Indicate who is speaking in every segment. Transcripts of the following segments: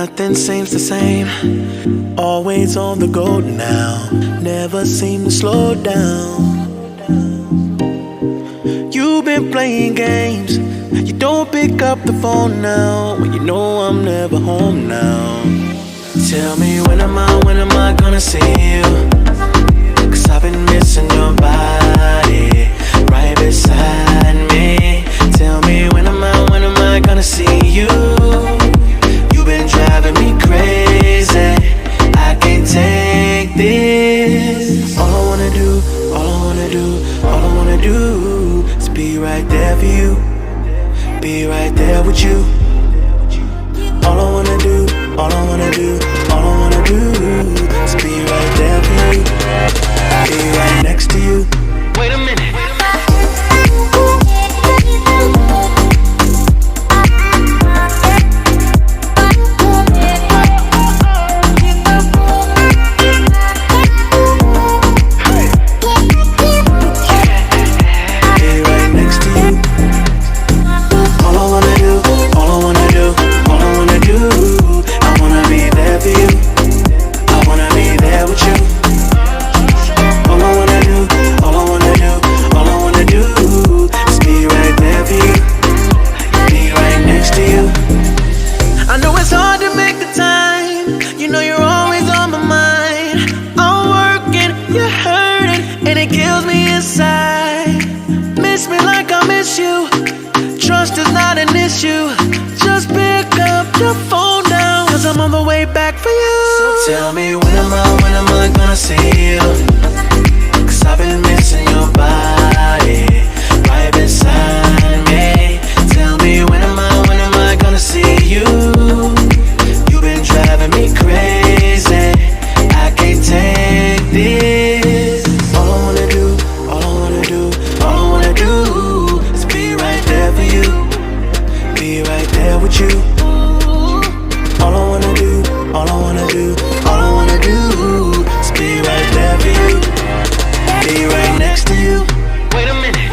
Speaker 1: Nothing seems the same. Always on the go now. Never seem to slow down. You've been playing games. You don't pick up the phone now when you know I'm never home now. Tell me when am I gonna see you? 'Cause I've been missing your body right beside me. Tell me when am I gonna see you? You've been driving me crazy. I can't take this. All I wanna do is be right there for you. Be right there with you. All I wanna do is be right there for you. Be right next to you. Wait a minute. Tell me when am I gonna see you? 'Cause I've been missing your body right beside me. Tell me when am I gonna see you? You've been driving me crazy. I can't take this. All I wanna do is be right there for you. Be right there with you. All I wanna do is be right there for you. Be right next to you. Wait a minute.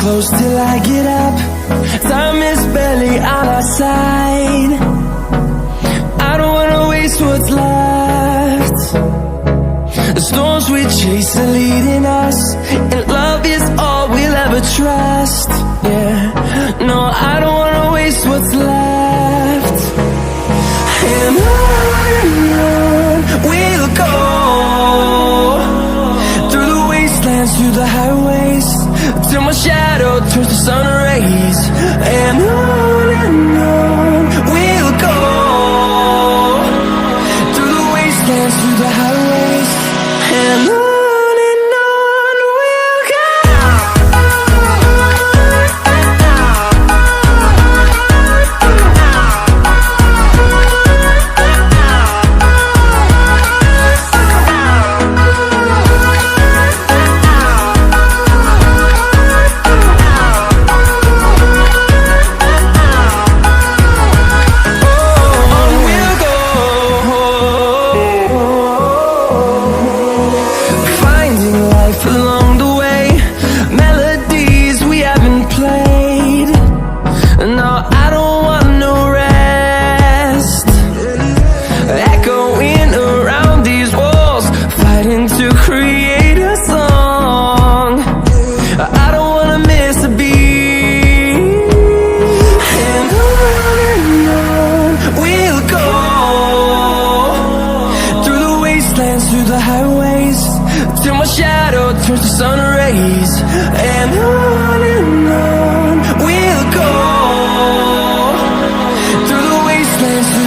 Speaker 2: Close till I get up. Time is barely on our side. I don't wanna waste what's left. The storms we chase are leading us, and love is all we'll ever trust. Yeah, no, I don't wanna waste what's left. And on we'll go, through the wastelands, through the highways, till my shadow turns to sun rays. And on we'll go, through the wastelands, through the highways. And on we'll go.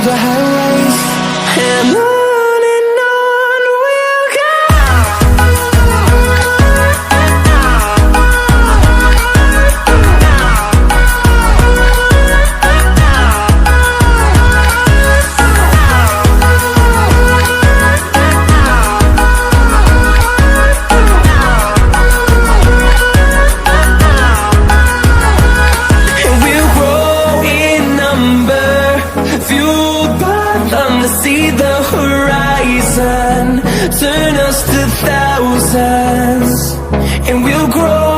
Speaker 2: the highways, and on we'll go. And we'll grow in number, fueled by them to see the horizon, turn us to thousands, and we'll grow